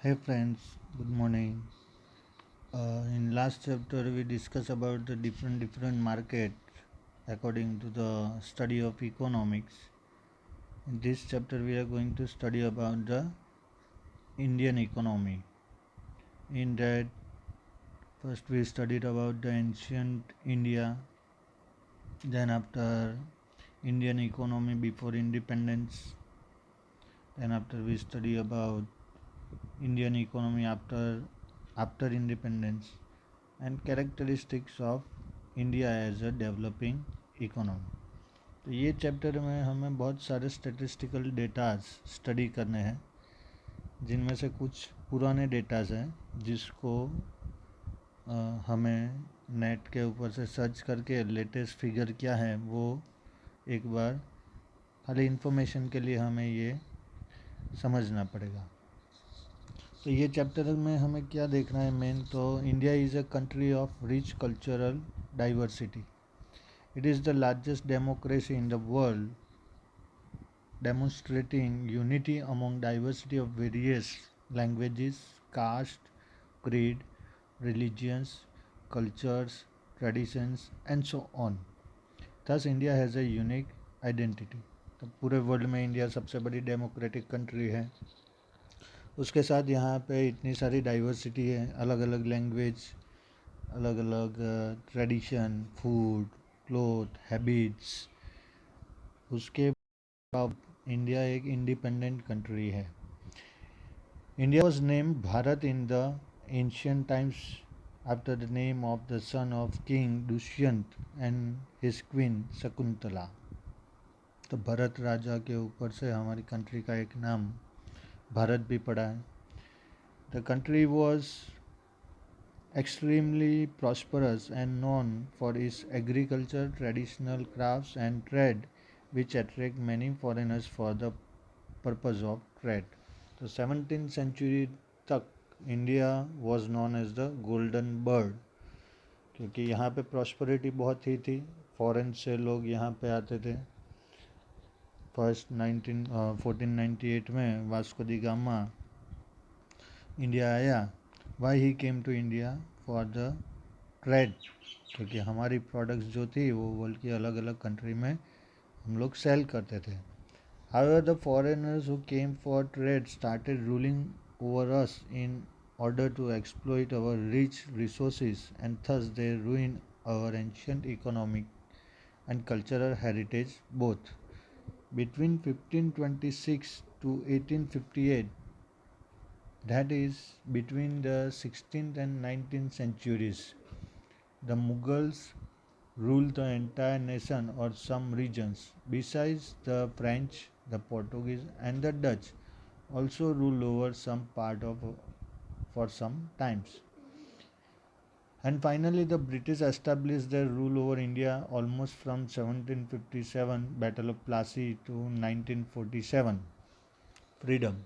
Hey friends, good morning. In last chapter we discussed about the different market according to the study of economics. In this chapter we are going to study about the Indian economy. In that first we studied about the ancient India, then after Indian economy before independence, then after we study about Indian economy after independence and characteristics of India as a developing economy. तो ये chapter में हमें बहुत सारे statistical datas study करने हैं, जिनमें से कुछ पुराने डेटाज हैं जिसको हमें नेट के ऊपर से सर्च करके लेटेस्ट फिगर क्या है वो एक बार खाली इन्फॉर्मेशन के लिए हमें ये समझना पड़ेगा। तो ये चैप्टर में हमें क्या देखना है मेन, तो India is a country of rich cultural diversity. It is the largest democracy in the world, demonstrating unity among diversity of various languages, caste, creed, religions, cultures, traditions, and so on. Thus, India has a unique identity. तो पूरे world में India सबसे बड़ी democratic country है। उसके साथ यहाँ पे इतनी सारी डाइवर्सिटी है, अलग अलग लैंग्वेज, अलग अलग ट्रेडिशन, फूड, क्लोथ, हैबिट्स। उसके बाद इंडिया एक इंडिपेंडेंट कंट्री है। India was name Bharat in the ancient times after the name of the son of king Dushyant and his queen Shakuntala. तो भरत राजा के ऊपर से हमारी कंट्री का एक नाम भारत भी पड़ा है। The country was extremely prosperous and known for its agriculture, traditional crafts, and trade, which attract many foreigners for the purpose of trade. तो 17th century तक India was known as the golden bird, क्योंकि यहाँ पे prosperity बहुत ही थी, foreign से लोग यहाँ पे आते थे। फर्स्ट 1498 में वास्को दी गामा इंडिया आया। Why he came to India for the trade, क्योंकि हमारी प्रोडक्ट्स जो थी वो वर्ल्ड की अलग अलग कंट्री में हम लोग सेल करते थे। However, the foreigners who came for trade started ruling over us in order to exploit our rich resources, and thus they ruined our ancient economic and cultural heritage both. Between 1526 to 1858, that is between the 16th and 19th centuries, the Mughals ruled the entire nation or some regions. Besides, the French, the Portuguese, and the Dutch also ruled over some part of for some times. And finally, the British established their rule over India almost from 1757 Battle of Plassey to 1947 freedom.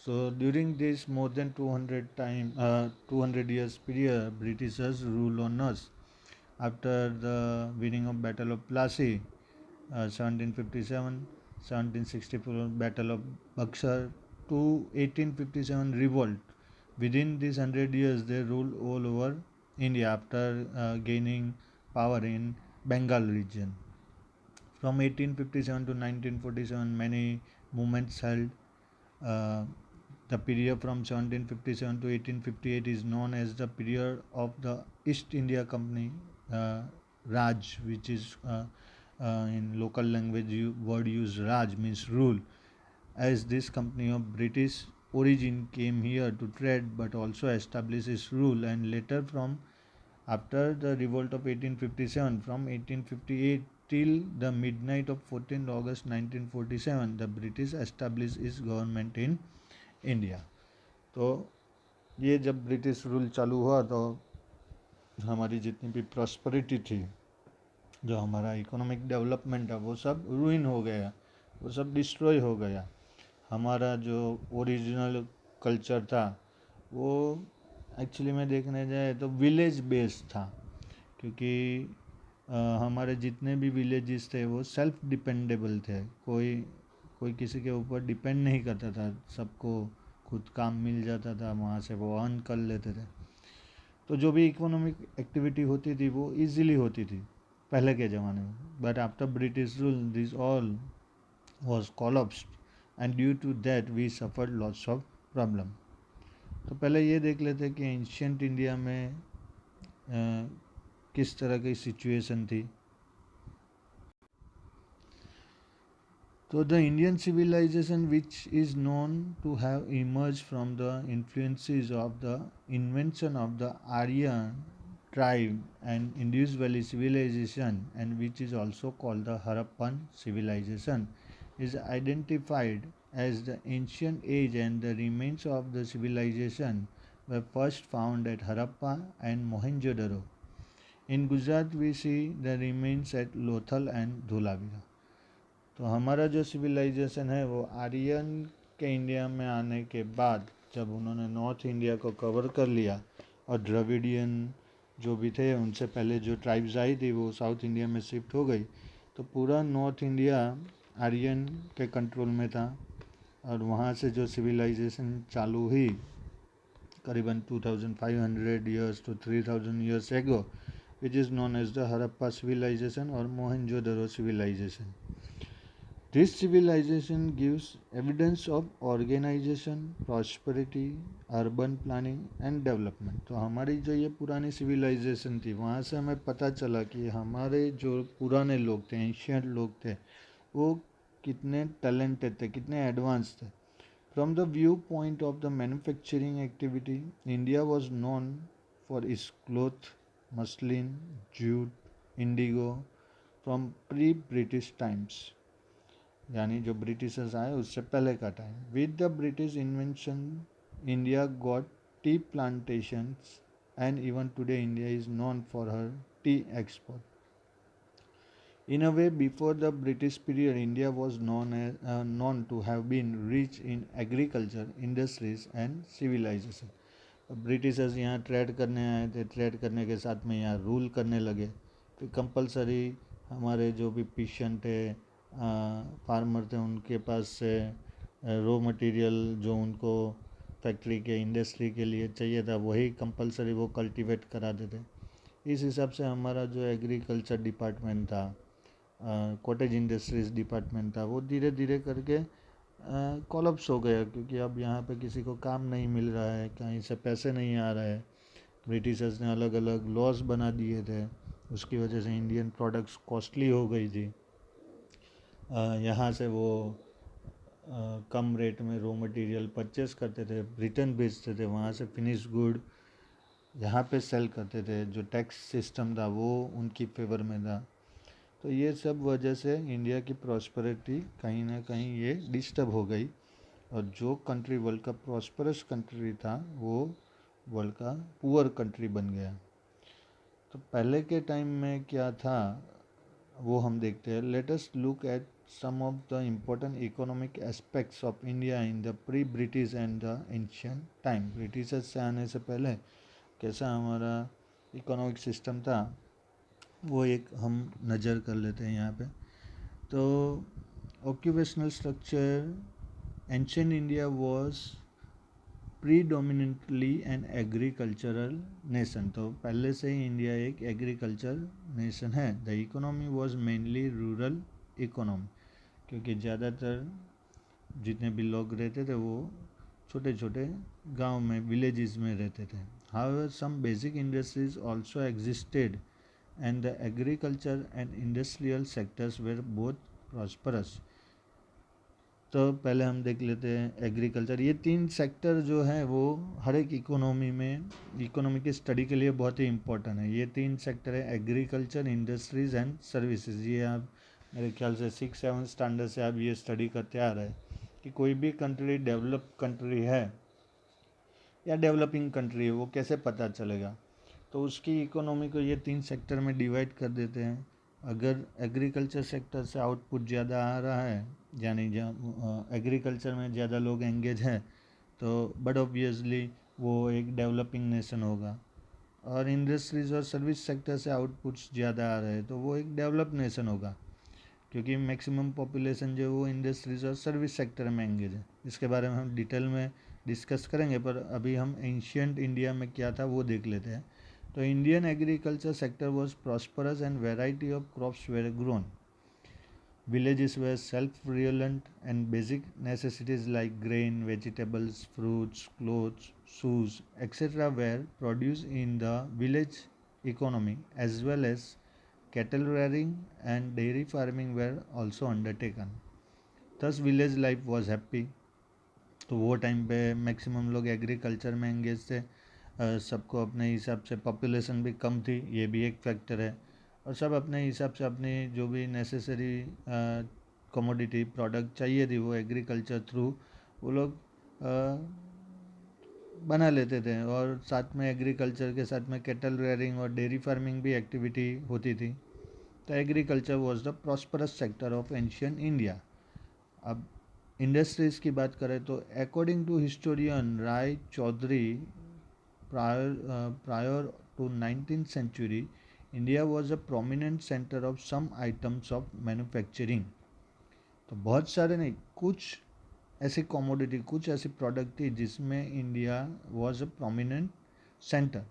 So during this more than 200 years period, Britishers rule on us. After the winning of Battle of Plassey, 1757, 1764 Battle of Buxar to 1857 revolt. Within these 100 years, they ruled all over India after gaining power in Bengal region. From 1857 to 1947, many movements held. Uh, the period from 1757 to 1858 is known as the period of the East India Company, Raj, which is in local language word used Raj means rule, as this company of British origin came here to trade but also establish its rule, and later from after the revolt of 1857, from 1858 till the midnight of 14th August 1947, the British established its government in India. तो ये जब British rule चालू हुआ तो हमारी जितनी भी prosperity थी, जो हमारा इकोनॉमिक डेवलपमेंट है, वो सब रूइन हो गया, वो सब डिस्ट्रॉय हो गया। हमारा जो ओरिजिनल कल्चर था वो एक्चुअली में देखने जाए तो विलेज बेस्ड था, क्योंकि हमारे जितने भी विलेजेस थे वो सेल्फ डिपेंडेबल थे। कोई किसी के ऊपर डिपेंड नहीं करता था, सबको खुद काम मिल जाता था, वहाँ से वो अर्न कर लेते थे। तो जो भी इकोनॉमिक एक्टिविटी होती थी वो इजीली होती थी पहले के ज़माने में। But after British rule this all was collapsed and due to that we suffered lots of problem। तो पहले ये देख लेते हैं कि एंशियंट इंडिया में किस तरह की सिचुएशन थी। So the Indian civilization, which is known to have emerged from the influences of the invention of the Aryan tribe and Indus Valley civilization, and which is also called the Harappan civilization, is identified as the ancient age, and the remains of the civilization were first found at Harappa and Mohenjo-daro. In Gujarat, we see the remains at Lothal and Dholavira। तो हमारा जो civilisation है वो आर्यन के India में आने के बाद, जब उन्होंने नॉर्थ इंडिया को कवर कर लिया और द्रविडियन जो भी थे उनसे पहले जो ट्राइब्स आई थी वो साउथ इंडिया में शिफ्ट हो गई, तो पूरा नॉर्थ इंडिया आर्यन के कंट्रोल में था। और वहाँ से जो सिविलाइजेशन चालू हुई करीबन 2500 years to 3000 years ago, which is known as the Harappa civilization और Mohenjodaro civilization. This civilization gives evidence of organization, prosperity, urban planning and development। तो हमारी जो ये पुरानी सिविलाइजेशन थी वहाँ से हमें पता चला कि हमारे जो पुराने लोग थे, एंशियंट लोग थे, वो कितने टैलेंटेड थे, कितने एडवांस थे। From the viewpoint of the manufacturing activity, India was known for its cloth, muslin, jute, indigo from pre-British times, यानी जो ब्रिटिशर्स आए उससे पहले का time. With the British invention India got tea plantations and even today India is known for her tea export. In a way before the British period India was known to have been rich in agriculture, industries and civilisation. Britishers यहाँ trade करने आए थे, trade करने के साथ में यहाँ rule करने लगे। फिर कंपलसरी हमारे जो भी पिशन थे, फार्मर थे, उनके पास से रॉ मटेरियल जो उनको फैक्ट्री के, इंडस्ट्री के लिए चाहिए था वही कंपलसरी वो कल्टीवेट कराते थे। इस हिसाब से हमारा जो एग्रीकल्चर डिपार्टमेंट था, कॉटेज इंडस्ट्रीज डिपार्टमेंट था, वो धीरे धीरे करके कोलैप्स हो गया, क्योंकि अब यहाँ पे किसी को काम नहीं मिल रहा है, कहीं से पैसे नहीं आ रहे हैं। ब्रिटिशर्स ने अलग अलग लॉज बना दिए थे, उसकी वजह से इंडियन प्रोडक्ट्स कॉस्टली हो गई थी। यहाँ से वो कम रेट में रॉ मटेरियल परचेस करते थे, ब्रिटेन भेजते थे, वहाँ से फिनिश गुड यहाँ पे सेल करते थे। जो टैक्स सिस्टम था वो उनकी फेवर में था। तो ये सब वजह से इंडिया की प्रॉस्पेरिटी कहीं ना कहीं ये डिस्टर्ब हो गई, और जो कंट्री वर्ल्ड का प्रॉस्परस कंट्री था वो वर्ल्ड का पुअर कंट्री बन गया। तो पहले के टाइम में क्या था वो हम देखते हैं। Let us look at some of the important economic aspects of India in the pre-British and the ancient time। Britishers से आने से पहले कैसा हमारा इकोनॉमिक सिस्टम था वो एक हम नज़र कर लेते हैं यहाँ पे। तो occupational structure, ancient India was predominantly an agricultural nation. तो पहले से ही इंडिया एक एग्रीकल्चर नेशन है। The economy was mainly rural economy, क्योंकि ज़्यादातर जितने भी लोग रहते थे वो छोटे छोटे गांव में, विलेजेस में रहते थे। However some basic industries also existed and the agriculture and industrial sectors were both prosperous. तो पहले हम देख लेते हैं एग्रीकल्चर। ये तीन सेक्टर जो हैं वो हर एक इकोनॉमी में, इकोनॉमी की स्टडी के लिए बहुत ही इम्पोर्टेंट है। ये तीन सेक्टर है, एग्रीकल्चर, इंडस्ट्रीज़ एंड सर्विसेज। ये आप मेरे ख्याल से 6-7 स्टैंडर्ड से आप ये स्टडी करते आ रहे हैं कि कोई भी कंट्री डेवलप कंट्री है या डेवलपिंग कंट्री है वो कैसे पता चलेगा। तो उसकी इकोनॉमी को ये तीन सेक्टर में डिवाइड कर देते हैं। अगर एग्रीकल्चर सेक्टर से आउटपुट ज़्यादा आ रहा है, यानी एग्रीकल्चर में ज़्यादा लोग एंगेज हैं, तो बट ऑब्वियसली वो एक डेवलपिंग नेशन होगा। और इंडस्ट्रीज़ और सर्विस सेक्टर से आउटपुट्स ज़्यादा आ रहे हैं तो वो एक डेवलप नेशन होगा, क्योंकि मैक्सिमम पॉपुलेशन जो वो इंडस्ट्रीज़ और सर्विस सेक्टर में एंगेज है। इसके बारे में हम डिटेल में डिस्कस करेंगे, पर अभी हम एंशियंट इंडिया में क्या था वो देख लेते हैं। तो Indian agriculture sector was prosperous and variety of crops were grown. Villages were self-reliant and basic necessities like grain, vegetables, fruits, clothes, shoes, etc. were produced in the village economy, as well as cattle rearing and dairy farming were also undertaken. Thus village life was happy. तो वो time पे maximum लोग agriculture में engage थे. सबको अपने हिसाब से, पॉपुलेशन भी कम थी, ये भी एक फैक्टर है. और सब अपने हिसाब से अपनी जो भी नेसेसरी कमोडिटी प्रोडक्ट चाहिए थी वो एग्रीकल्चर थ्रू वो लोग बना लेते थे. और साथ में एग्रीकल्चर के साथ में कैटल रेयरिंग और डेयरी फार्मिंग भी एक्टिविटी होती थी. तो agriculture was the prosperous sector of ancient India. अब इंडस्ट्रीज़ की बात करें तो according to historian Ray Chaudhuri, prior to 19th century, India was a prominent centre of some items of manufacturing. तो बहुत सारे नहीं, कुछ ऐसी कॉमोडिटी, कुछ ऐसी प्रोडक्ट थी जिसमें India was a prominent centre.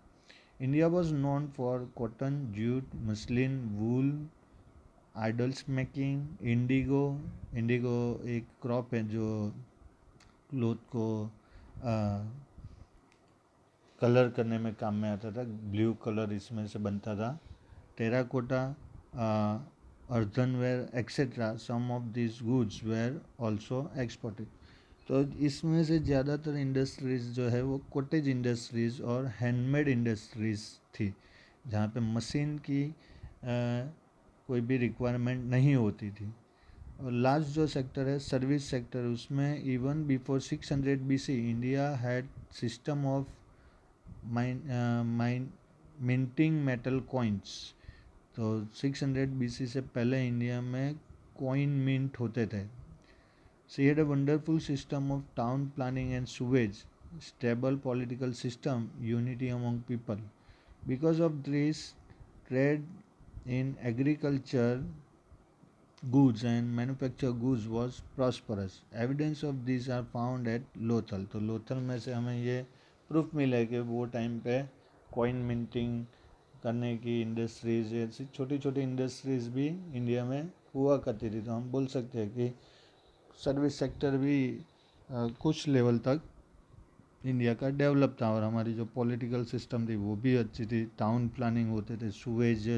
India was known for cotton, jute, muslin, wool, idols making, Indigo. Indigo एक क्रॉप है जो क्लोथ को कलर करने में काम में आता था. ब्लू कलर इसमें से बनता था. Terracotta, earthenware etcetera, some of this goods were also exported. तो इसमें से ज़्यादातर इंडस्ट्रीज़ जो है वो कॉटेज इंडस्ट्रीज़ और हैंडमेड इंडस्ट्रीज़ थी, जहाँ पे मशीन की कोई भी रिक्वायरमेंट नहीं होती थी. और लास्ट जो सेक्टर है सर्विस सेक्टर, उसमें even before 600 BC India had system of minting metal coins. तो 600 BC से पहले इंडिया में कॉइन मिंट होते थे. She had a wonderful system of town planning and sewage, stable political system, unity among people. Because of this, trade in agriculture goods and manufactured goods was prosperous. Evidence of these are found at Lothal. तो लोथल में से हमें ये proof मिला है कि वो time पे कॉइन मिंटिंग करने की इंडस्ट्रीज, ऐसी छोटी छोटी इंडस्ट्रीज़ भी इंडिया में हुआ करती थी. तो हम बोल सकते हैं कि सर्विस सेक्टर भी कुछ लेवल तक इंडिया का डेवलप था. और हमारी जो पॉलिटिकल सिस्टम थी वो भी अच्छी थी. टाउन प्लानिंग होते थे, सुवेज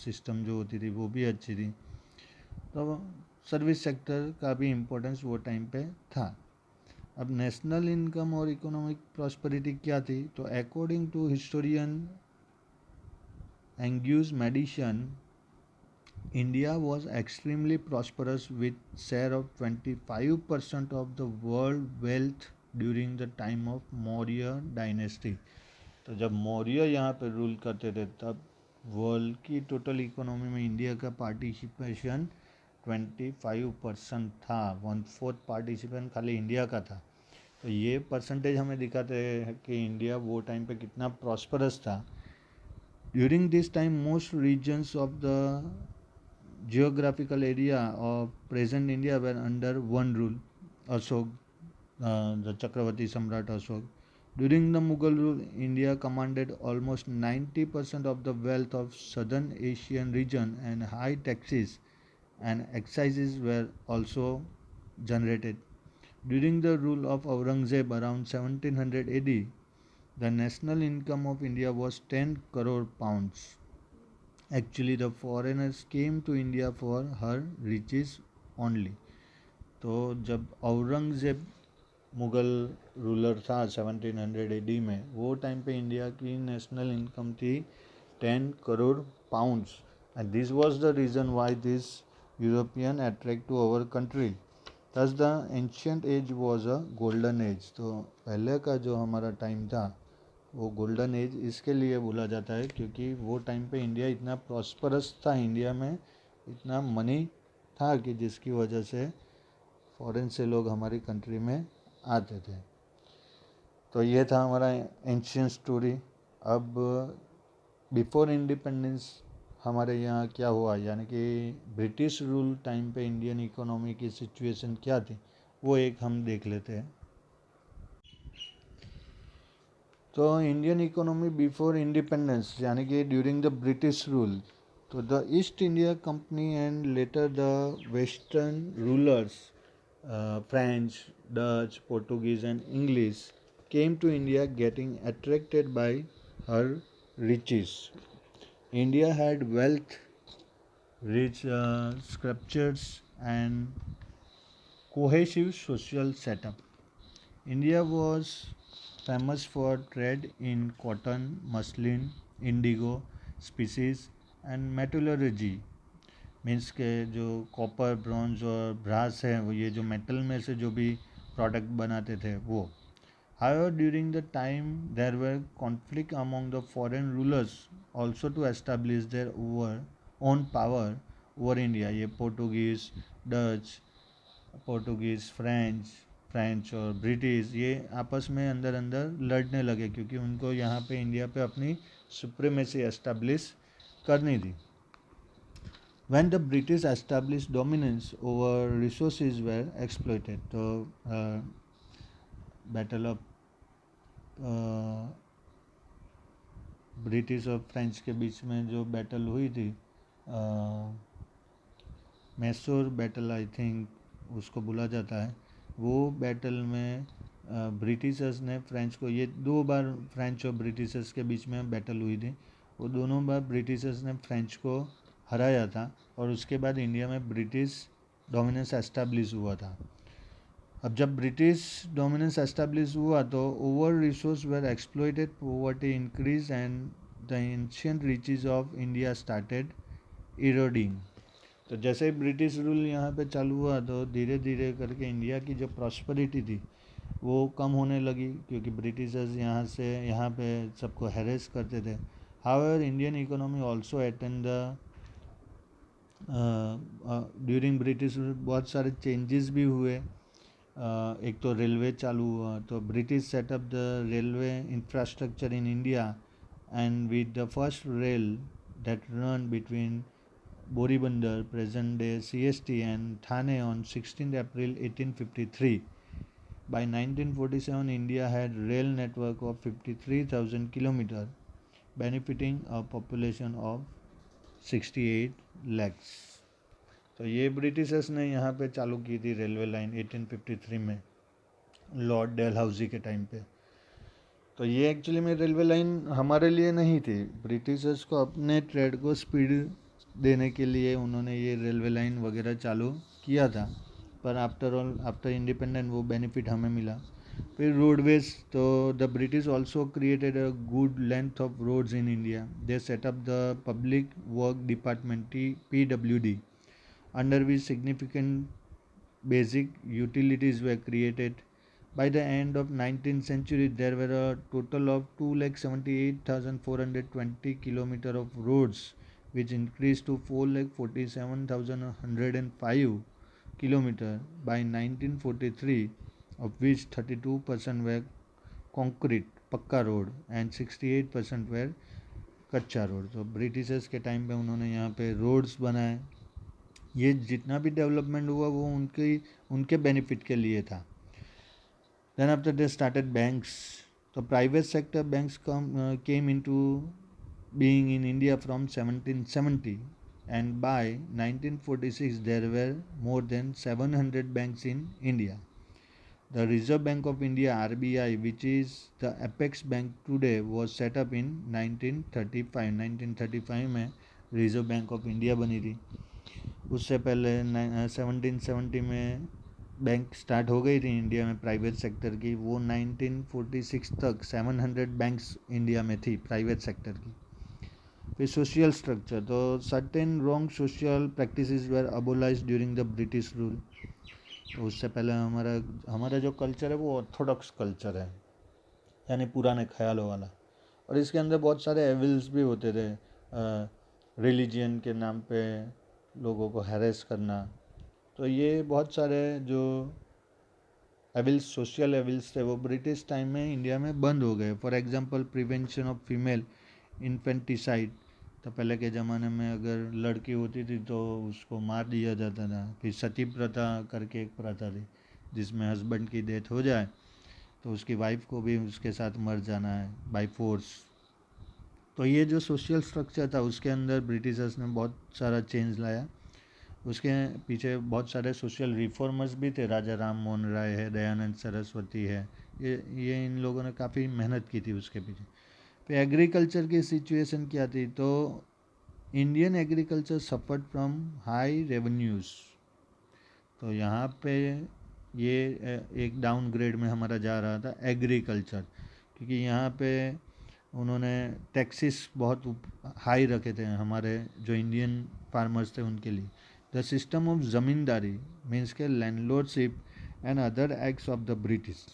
सिस्टम जो होती थी वो भी अच्छी थी. तो सर्विस सेक्टर का भी इम्पोर्टेंस वो टाइम पे था. अब नेशनल इनकम और इकोनॉमिक प्रॉस्पेरिटी क्या थी, तो according to historian Angus Maddison, India was extremely prosperous with share of 25% of the world wealth during the time of Maurya dynasty. तो जब मौर्य यहाँ पे रूल करते थे तब वर्ल्ड की टोटल इकोनॉमी में इंडिया का पार्टिसिपेशन 25% था. 1/4 पार्टिसिपेशन खाली इंडिया का था. तो ये परसेंटेज हमें दिखाते हैं कि इंडिया वो टाइम पे कितना प्रॉस्परस था. During this time most regions of the geographical area of present India were under one rule, Ashok, the Chakravarti Samrat Ashok. During the Mughal rule, India commanded almost 90% of the wealth of southern Asian region, and high taxes and excises were also generated. During the rule of Aurangzeb around 1700 AD, the national income of India was 10 crore pounds. Actually, the foreigners came to India for her riches only. तो जब Aurangzeb Mughal ruler था 1700 AD में, वो time पे India की national income थी 10 crore pounds. And this was the reason why this European attract to our country. Thus the ancient age was a golden age. तो पहले का जो हमारा टाइम था वो गोल्डन एज इसके लिए बोला जाता है क्योंकि वो टाइम पे इंडिया इतना प्रॉस्परस था, इंडिया में इतना मनी था कि जिसकी वजह से फॉरेन से लोग हमारी कंट्री में आते थे. तो ये था हमारा एंशियंट स्टोरी. अब बिफोर इंडिपेंडेंस हमारे यहाँ क्या हुआ, यानी कि ब्रिटिश रूल टाइम पे इंडियन इकोनॉमी की सिचुएशन क्या थी, वो एक हम देख लेते हैं. तो इंडियन इकोनॉमी बिफोर इंडिपेंडेंस यानी कि ड्यूरिंग द ब्रिटिश रूल, तो the East India company and later the western rulers French, Dutch, Portuguese and English came to India getting attracted by her riches. India had wealth, rich sculptures, and cohesive social setup. India was famous for trade in cotton, muslin, indigo, species and metallurgy. Means के जो copper, bronze और brass है वो ये जो metal में से जो भी प्रोडक्ट बनाते थे वो. However, during the time there were conflict among the foreign rulers also to establish their own power over India. ये पोर्टुगीज़, फ्रेंच और ब्रिटिश ये आपस में अंदर अंदर लड़ने लगे क्योंकि उनको यहाँ पे इंडिया पे अपनी सुप्रीमेसी एस्टेब्लिश करनी थी. When the British established dominance over resources were exploited, तो बैटल ऑफ ब्रिटिश और फ्रेंच के बीच में जो बैटल हुई थी, मैसूर बैटल आई थिंक उसको बोला जाता है, वो बैटल में ब्रिटिशर्स ने फ्रेंच को, ये 2 बार फ्रेंच और ब्रिटिशर्स के बीच में बैटल हुई थी, वो दोनों बार ब्रिटिशर्स ने फ्रेंच को हराया था और उसके बाद इंडिया में ब्रिटिश डोमिनेंस एस्टेब्लिश हुआ था. अब जब ब्रिटिश डोमिनेंस एस्टेब्लिश हुआ तो over resource were exploited, poverty increase and the ancient riches of India started eroding. तो जैसे ही ब्रिटिश रूल यहाँ पे चालू हुआ तो धीरे धीरे करके इंडिया की जो प्रॉस्पेरिटी थी वो कम होने लगी क्योंकि ब्रिटिशर्स यहाँ पे सबको हैरेस करते थे. However Indian economy also attend the during British rule बहुत सारे चेंजेस भी हुए. एक तो रेलवे चालू हुआ, तो British set up the railway infrastructure in India and with the first rail that run between Boribunder present day CST and Thane on 16th April 1853. By 1947 India had rail network of 53,000 km benefiting a population of 68 lakhs. तो ये Britishers ने यहाँ पे चालू की थी railway line 1853 में Lord Dalhousie के टाइम पे. तो ये एक्चुअली में रेलवे लाइन हमारे लिए नहीं थी, ब्रिटिशर्स को अपने ट्रेड को स्पीड देने के लिए उन्होंने ये रेलवे लाइन वगैरह चालू किया था, पर आफ्टर इंडिपेंडेंट वो बेनिफिट हमें मिला. फिर रोडवेज, तो the British also created a good length of roads in India. They set up the public work department PWD under which significant basic utilities were created. By the end of 19th century, there were a total of 278,420 km of roads, which increased to 447,105 km by 1943, of which 32% were concrete पक्का road and 68% were कच्चा road. तो Britishers के time पे उन्होंने यहाँ पे roads बनाए. ये जितना भी डेवलपमेंट हुआ वो उनके बेनिफिट के लिए था. Then after they started banks. तो private sector banks came into being in India from 1770 and by 1946 there were more than 700 banks in India. The Reserve Bank of India RBI, which is the apex bank today, was set up in 1935. 1935 में reserve bank of India बनी थी. उससे पहले 1770 में bank start हो गई थी India में प्राइवेट सेक्टर की. वो 1946 तक 700 बैंक्स इंडिया में थी प्राइवेट सेक्टर की. फिर सोशल स्ट्रक्चर, तो certain wrong social practices were abolished during the British rule. तो उससे पहले हमारा जो कल्चर है वो ऑर्थोडॉक्स कल्चर है, यानी पुराने ख्यालों वाला, और इसके अंदर बहुत सारे एविल्स भी होते थे. रिलीजियन के नाम पे लोगों को हैरेस करना. तो ये बहुत सारे जो एविल्स, सोशल एविल्स थे, वो ब्रिटिश टाइम में इंडिया में बंद हो गए. For example prevention of female infanticide. तो पहले के ज़माने में अगर लड़की होती थी तो उसको मार दिया जाता था. फिर सती प्रथा करके एक प्रथा थी जिसमें हस्बैंड की डेथ हो जाए तो उसकी वाइफ को भी उसके साथ मर जाना है बाय फोर्स। तो ये जो सोशल स्ट्रक्चर था उसके अंदर ब्रिटिशर्स ने बहुत सारा चेंज लाया। उसके पीछे बहुत सारे सोशल रिफॉर्मर्स भी थे, राजा राम मोहन राय है, दयानंद सरस्वती है, ये इन लोगों ने काफ़ी मेहनत की थी उसके पीछे। फिर एग्रीकल्चर की सिचुएशन क्या थी, तो Indian agriculture suffered from high revenues. तो यहाँ पे ये एक डाउनग्रेड में हमारा जा रहा था एग्रीकल्चर, क्योंकि यहाँ पे उन्होंने टैक्सेस बहुत हाई रखे थे हमारे जो इंडियन फार्मर्स थे उनके लिए। The system of zamindari means के landlordship and other acts of the British.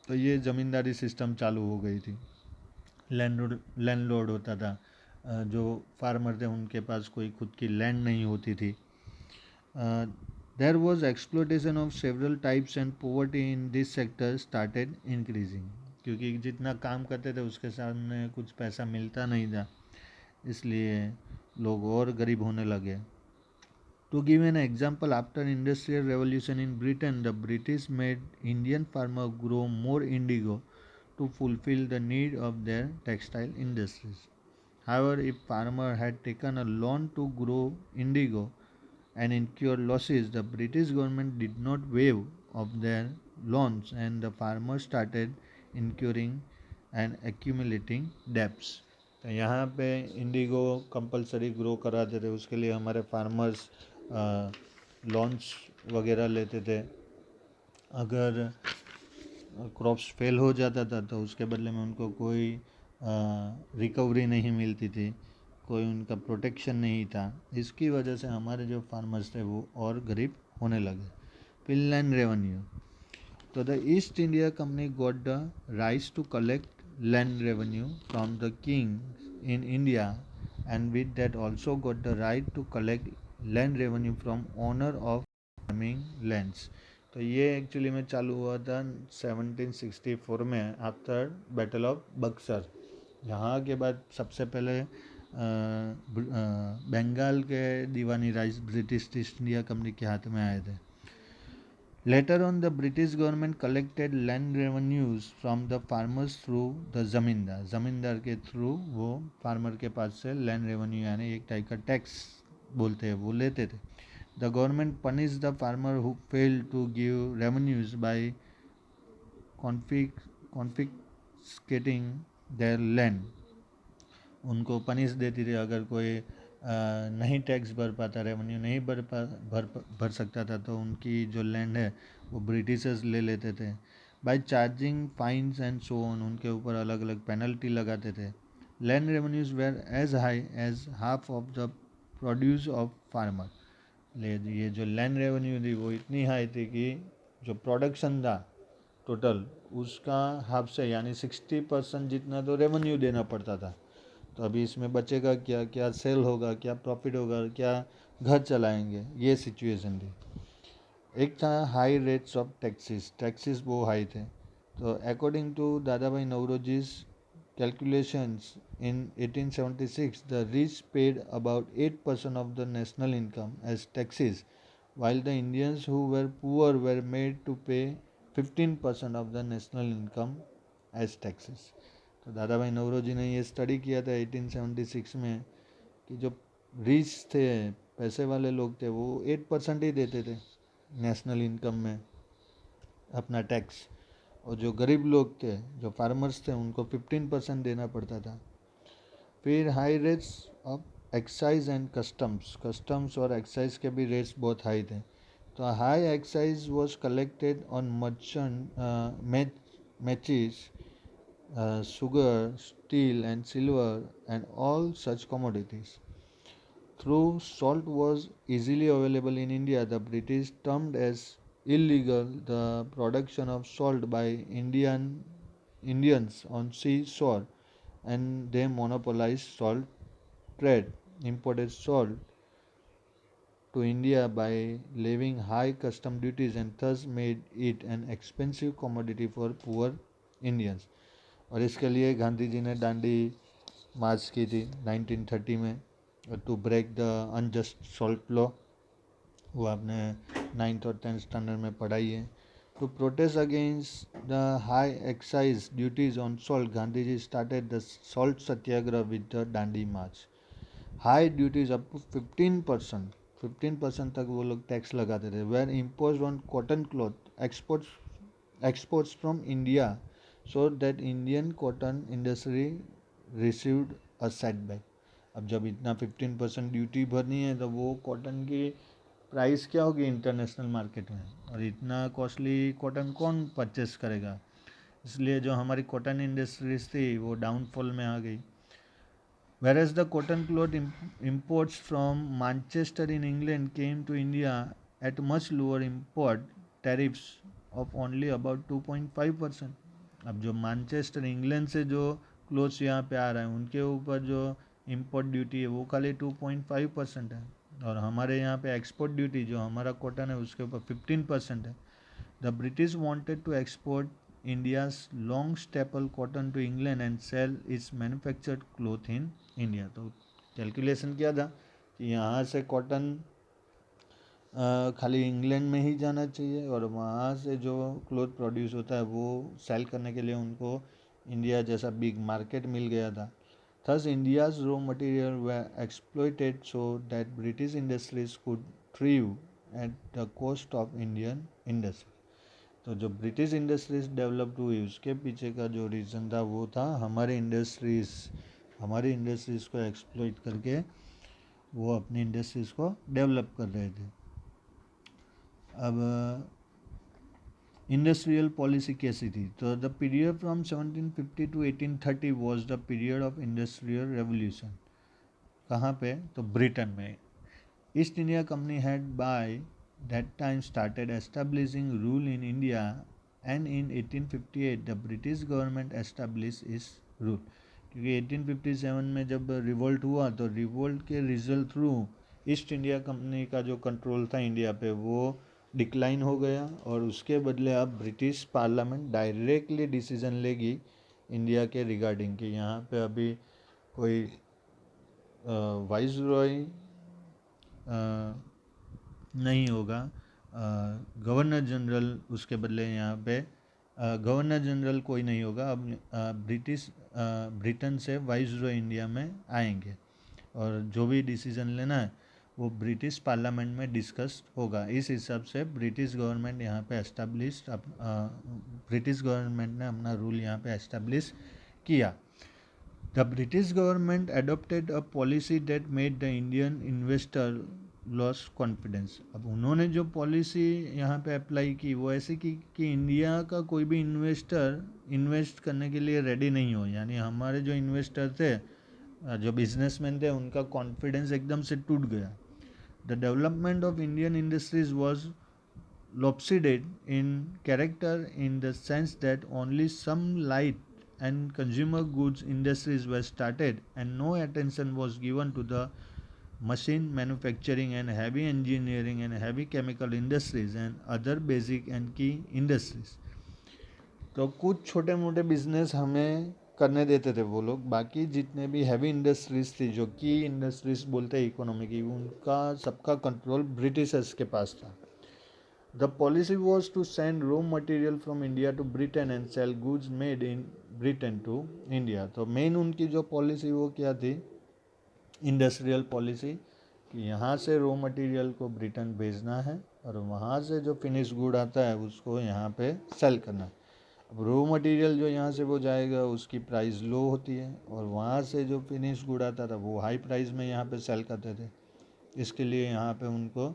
तो ये ज़मींदारी सिस्टम चालू हो गई थी। लैंडलॉर्ड होता था, जो फार्मर थे उनके पास कोई खुद की लैंड नहीं होती थी। There was exploitation of several types and poverty in this sector started increasing, क्योंकि जितना काम करते थे उसके सामने कुछ पैसा मिलता नहीं था, इसलिए लोग और गरीब होने लगे। To give an example, after industrial revolution in Britain, the British made Indian farmer grow more indigo to fulfill the need of their textile industries. However, if farmer had taken a loan to grow indigo and incurred losses, the British government did not waive of their loans and the farmers started incurring and accumulating debts. तो यहाँ पे Indigo compulsory grow कराते थे, उसके लिए हमारे farmers loans वगैरह लेते थे। अगर क्रॉप्स फेल हो जाता था तो उसके बदले में उनको कोई रिकवरी नहीं मिलती थी, कोई उनका प्रोटेक्शन नहीं था। इसकी वजह से हमारे जो फार्मर्स थे वो और गरीब होने लगे। फिर लैंड रेवेन्यू, तो the East India Company got the rights to collect land revenue from the king in India, and with that also got the right to collect land revenue from owner of farming lands. तो ये actually में चालू हुआ था 1764 में after battle of Buxar. यहाँ के बाद सबसे पहले बंगाल के Diwani rights British East India Company के हाथ में आए थे। Later on, the British government collected land revenues from the farmers through the जमींदार। जमींदार के थ्रू वो फार्मर के पास से लैंड रेवेन्यू यानी एक टाइप का टैक्स बोलते हैं वो लेते थे। The government punish the farmer who fail to give revenues by confiscating their land. उनको पनिश देती थी अगर कोई नहीं टैक्स भर पाता, रेवेन्यू नहीं भर सकता था, तो उनकी जो लैंड है वो ब्रिटिशर्स ले लेते थे। By charging fines and so on, उनके ऊपर अलग अलग पेनल्टी लगाते थे। Land revenues were as high as half of the produce of farmer. ये जो लैंड रेवेन्यू थी वो इतनी हाई थी कि जो प्रोडक्शन था टोटल उसका हाफ से यानी 60% जितना तो रेवेन्यू देना पड़ता था। तो अभी इसमें बचेगा क्या, क्या सेल होगा, क्या प्रॉफिट होगा, क्या घर चलाएंगे, ये सिचुएशन थी। एक था हाई रेट्स ऑफ टैक्सेस वो हाई थे। तो according to Dadabhai Naoroji's calculations in 1876 the rich paid about 8% of the national income as taxes, while the Indians who were poor were made to pay 15% of the national income as taxes. तो दादा भाई नौरोजी ने ये study किया था 1876 में कि जो रिच थे, पैसे वाले लोग थे, वो 8% ही देते थे नेशनल इनकम में अपना टैक्स, और जो गरीब लोग थे, जो फार्मर्स थे, उनको 15% देना पड़ता था। फिर high rates of excise and customs और एक्साइज के भी रेट्स बहुत हाई थे। तो high excise was collected on matches, sugar, steel and silver and all such commodities. Though salt was easily available in India, the British termed as illegal the production of salt by Indians on seashore, and they monopolized salt trade, imported salt to India by levying high custom duties, and thus made it an expensive commodity for poor Indians. और इसके लिए गांधी जी ने दांडी मार्च की थी 1930 में to break the unjust salt law. वो आपने 9th और 10th स्टैंडर्ड में पढ़ाई है। To protest against the high excise duties on salt, Gandhiji started the salt satyagraha with the Dandi March. High duties up to 15%, 15% तक वो लोग tax लगाते थे, were imposed on cotton cloth exports from India, so that Indian cotton industry received a setback. अब जब इतना 15% duty भरनी है तो वो कॉटन की प्राइस क्या होगी इंटरनेशनल मार्केट में, और इतना कॉस्टली कॉटन कौन परचेस करेगा, इसलिए जो हमारी कॉटन इंडस्ट्रीज थी वो डाउनफॉल में आ गई. Whereas the cotton cloth imports from Manchester in England came to India at much lower import tariffs of only about 2.5%. अब जो मैनचेस्टर इंग्लैंड से जो क्लोथ्स यहाँ पे आ रहा है उनके ऊपर जो इम्पोर्ट ड्यूटी है वो खाली 2.5% है, और हमारे यहाँ पे एक्सपोर्ट ड्यूटी जो हमारा कॉटन है उसके ऊपर 15% है. The British wanted to export India's long staple cotton to England and sell its manufactured cloth in India. तो कैलकुलेशन किया था कि यहाँ से कॉटन खाली इंग्लैंड में ही जाना चाहिए और वहाँ से जो क्लोथ प्रोड्यूस होता है वो सेल करने के लिए उनको इंडिया जैसा बिग मार्केट मिल गया था. Thus, India's raw material were exploited so that British industries could thrive at the cost of Indian industry. तो जो ब्रिटिश इंडस्ट्रीज डेवलप्ड हुई उसके पीछे का जो रीज़न था वो था हमारी इंडस्ट्रीज़ को एक्सप्लॉइट करके वो अपनी इंडस्ट्रीज़ को डेवलप कर रहे थे. अब इंडस्ट्रियल पॉलिसी कैसी थी, तो the period from 1750 to 1830 was the period of industrial revolution. कहाँ पे, तो ब्रिटेन में. East India Company had by that time started establishing rule in India, and in 1858 the British government established its rule. क्योंकि 1857 में जब revolt हुआ तो revolt के result through east India company का जो कंट्रोल था इंडिया पे वो डिक्लाइन हो गया, और उसके बदले अब ब्रिटिश पार्लियामेंट डायरेक्टली डिसीजन लेगी इंडिया के रिगार्डिंग कि यहाँ पे अभी कोई वाइस रॉय नहीं होगा, गवर्नर जनरल उसके बदले यहाँ पे गवर्नर जनरल कोई नहीं होगा. अब ब्रिटेन से वाइसरॉय इंडिया में आएंगे और जो भी डिसीजन लेना है वो ब्रिटिश पार्लियामेंट में डिस्कस होगा. इस हिसाब से ब्रिटिश गवर्नमेंट ने अपना रूल यहाँ पे एस्टेब्लिश किया. The British government adopted a policy that made the Indian investor loss confidence. अब उन्होंने जो पॉलिसी यहाँ पे अप्लाई की वो ऐसी की कि इंडिया का कोई भी इन्वेस्टर इन्वेस्ट करने के लिए रेडी नहीं हो, यानी हमारे जो इन्वेस्टर थे जो बिजनेसमैन थे उनका कॉन्फिडेंस एकदम से टूट गया. The development of Indian industries was lopsided in character in the sense that only some light and consumer goods industries were started and no attention was given to the machine manufacturing and heavy engineering and heavy chemical industries and other basic and key industries. तो कुछ छोटे मोटे business हमें करने देते थे वो लोग, बाकी जितने भी हैवी इंडस्ट्रीज थी जो की इंडस्ट्रीज बोलते हैं इकोनॉमी की, उनका सबका कंट्रोल ब्रिटिशर्स के पास था. The policy was to send raw material from India to Britain and sell goods made in Britain to India. तो मेन उनकी जो पॉलिसी वो क्या थी, इंडस्ट्रियल पॉलिसी, कि यहाँ से रॉ मटेरियल को ब्रिटेन भेजना है और वहाँ से जो फिनिश गुड आता है उसको यहाँ पे सेल करना है. अब रॉ मटेरियल जो यहाँ से वो जाएगा उसकी प्राइस लो होती है और वहाँ से जो फिनिश गुड आता था वो हाई प्राइस में यहाँ पे सेल करते थे. इसके लिए यहाँ पे उनको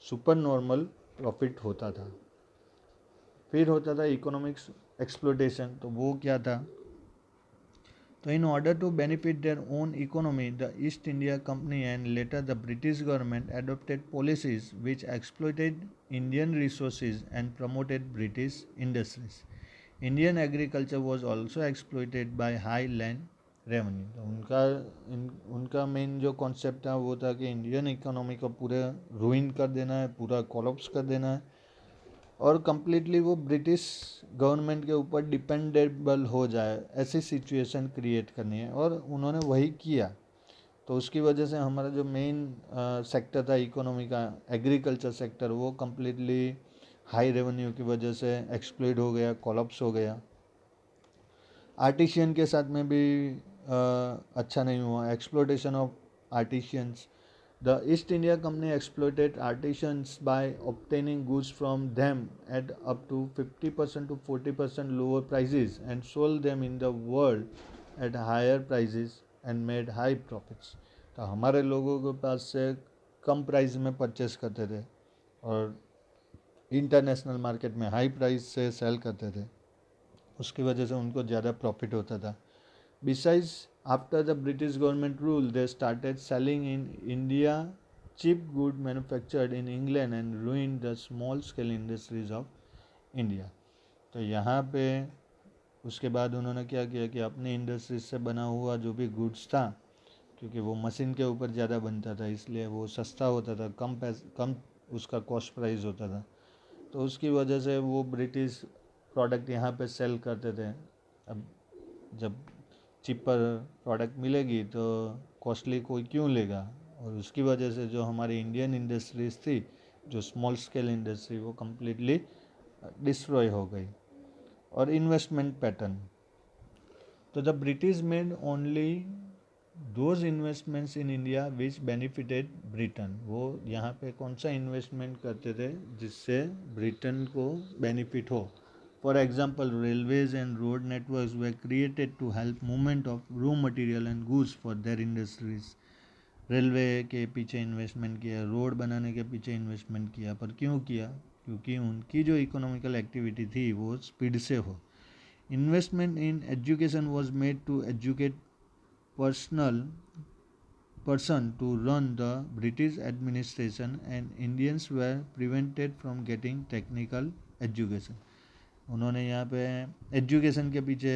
सुपर नॉर्मल प्रॉफिट होता था. फिर होता था इकोनॉमिक्स एक्सप्लोटेशन. तो वो क्या था, तो in order to benefit their own economy, the East India Company and later the British government adopted policies which exploited Indian resources and promoted British industries. Indian agriculture was also exploited by high land revenue. तो उनका main जो concept था वो था कि Indian economy को पूरे रूइन कर देना है, पूरा कोलैप्स कर देना है और कम्प्लीटली वो ब्रिटिश गवर्नमेंट के ऊपर डिपेंडेबल हो जाए, ऐसी सिचुएशन क्रिएट करनी है, और उन्होंने वही किया. तो उसकी वजह से हमारा जो मेन सेक्टर था इकोनॉमी का, एग्रीकल्चर सेक्टर, वो कम्प्लीटली हाई रेवेन्यू की वजह से एक्सप्लॉइट हो गया, कोलैप्स हो गया। आर्टिशियन के साथ में भी अच्छा नहीं हुआ, exploitation of artisans. The East India Company exploited artisans by obtaining goods from them at up to 50% to 40% lower prices and sold them in the world at higher prices and made high profits। तो हमारे लोगों के पास से कम price में purchase करते थे और international market में हाई प्राइस से सेल करते थे, उसकी वजह से उनको ज़्यादा प्रॉफिट होता था। Besides, after the British government rule, they started selling in India cheap goods manufactured in England and ruined the small scale industries of India। तो यहाँ पे उसके बाद उन्होंने क्या किया कि अपनी इंडस्ट्रीज से बना हुआ जो भी गुड्स था, क्योंकि वो मशीन के ऊपर ज़्यादा बनता था इसलिए वो सस्ता होता था, कम उसका कॉस्ट प्राइस होता था, तो उसकी वजह से वो ब्रिटिश प्रोडक्ट यहाँ पे सेल करते थे। अब जब चिपर प्रोडक्ट मिलेगी तो कॉस्टली कोई क्यों लेगा, और उसकी वजह से जो हमारी इंडियन इंडस्ट्रीज थी, जो स्मॉल स्केल इंडस्ट्री, वो कम्प्लीटली डिस्ट्रॉय हो गई। और इन्वेस्टमेंट पैटर्न, तो the British made only those investments in India which benefited Britain. वो यहाँ पे कौन सा इन्वेस्टमेंट करते थे जिससे ब्रिटेन को बेनिफिट हो। For example, railways and road networks were created to help movement of raw material and goods for their industries. Railway के पीछे इन्वेस्टमेंट किया, रोड बनाने के पीछे इन्वेस्टमेंट किया, पर क्यों किया? क्योंकि उनकी जो इकोनॉमिकल एक्टिविटी थी वो स्पीड से हो। Investment in education was made to educate person to run the British administration, and Indians were prevented from getting technical education। उन्होंने यहाँ पे एजुकेशन के पीछे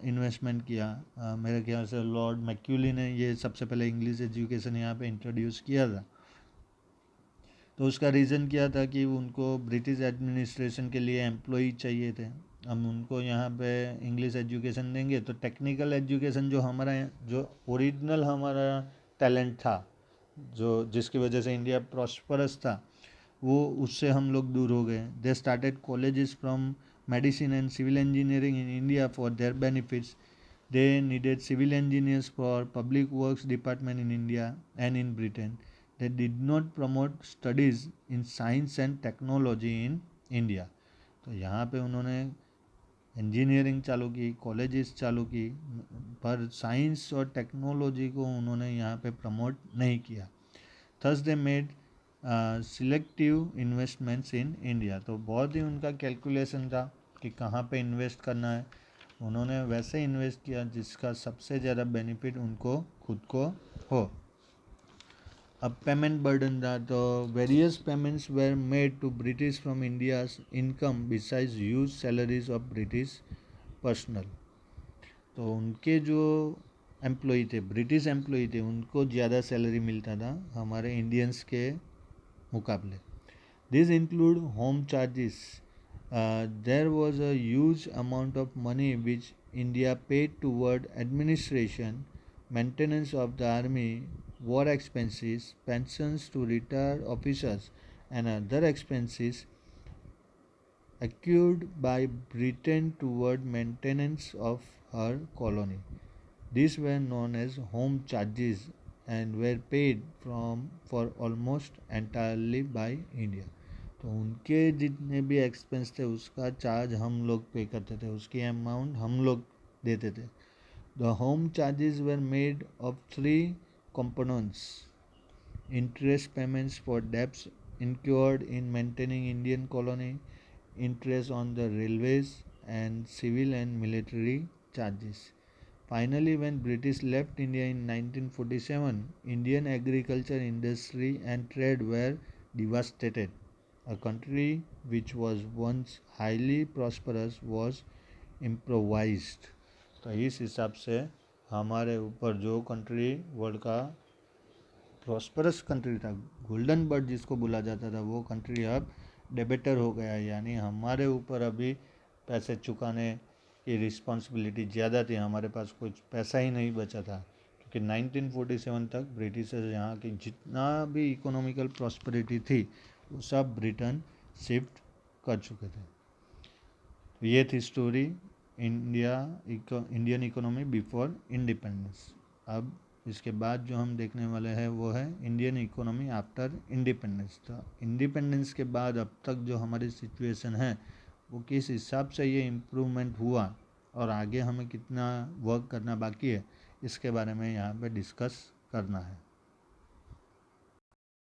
इन्वेस्टमेंट किया। मेरे ख्याल से लॉर्ड मैक्यूली ने ये सबसे पहले इंग्लिश एजुकेशन यहाँ पे इंट्रोड्यूस किया था। तो उसका रीज़न क्या था कि उनको ब्रिटिश एडमिनिस्ट्रेशन के लिए एम्प्लॉई चाहिए थे। हम उनको यहाँ पे इंग्लिश एजुकेशन देंगे तो टेक्निकल एजुकेशन जो ओरिजिनल हमारा टैलेंट था, जो जिसकी वजह से इंडिया प्रॉस्परस था, वो उससे हम लोग दूर हो गए। They started colleges from medicine and civil engineering in India for their benefits. They needed civil engineers for public works department in India and in Britain. They did not promote studies in science and technology in India। तो यहाँ पे उन्होंने engineering चालू की, colleges चालू की, पर science और टेक्नोलॉजी को उन्होंने यहाँ पे प्रमोट नहीं किया। Thus they made selective investments in India. तो बहुत ही उनका कैलकुलेशन था कि कहाँ पे इन्वेस्ट करना है। उन्होंने वैसे इन्वेस्ट किया जिसका सबसे ज़्यादा बेनिफिट उनको खुद को हो। अब पेमेंट बर्डन था, तो various payments were made to British from India's income besides huge salaries of British personnel. तो उनके जो एम्प्लॉई थे, ब्रिटिश एम्प्लॉई थे, उनको ज़्यादा सैलरी मिलता था हमारे इंडियंस के मुकाबले। This include home charges. There was a huge amount of money which India paid toward administration, maintenance of the army, war expenses, pensions to retired officers, and other expenses accrued by Britain toward maintenance of her colony. These were known as home charges and were paid for almost entirely by India। तो उनके जितने भी expense थे उसका charge हम लोग पे करते थे, उसकी अमाउंट हम लोग देते थे। The home charges were made of three components: interest payments for debts incurred in maintaining Indian colony, interest on the railways, and civil and military charges। Finally, when British left India in 1947, Indian agriculture industry and trade were devastated। A country which was once highly prosperous was improvised। तो इस हिसाब से हमारे ऊपर जो country world का prosperous country था, golden bird जिसको बोला जाता था, वो कंट्री अब डेबिटर हो गया। यानी हमारे ऊपर अभी पैसे चुकाने की रिस्पॉन्सिबिलिटी ज़्यादा थी, हमारे पास कुछ पैसा ही नहीं बचा था। क्योंकि 1947 तक ब्रिटिशर्स यहाँ की जितना भी इकोनॉमिकल प्रॉस्पेरिटी थी वो सब ब्रिटेन शिफ्ट कर चुके थे। तो ये थी story Indian economy before independence. अब इसके बाद जो हम देखने वाले हैं वो है इंडियन इकोनॉमी आफ्टर इंडिपेंडेंस। तो इंडिपेंडेंस के बाद अब तक जो हमारी सिचुएशन है वो किस हिसाब से ये इम्प्रूवमेंट हुआ और आगे हमें कितना वर्क करना बाकी है, इसके बारे में यहाँ पे डिस्कस करना है।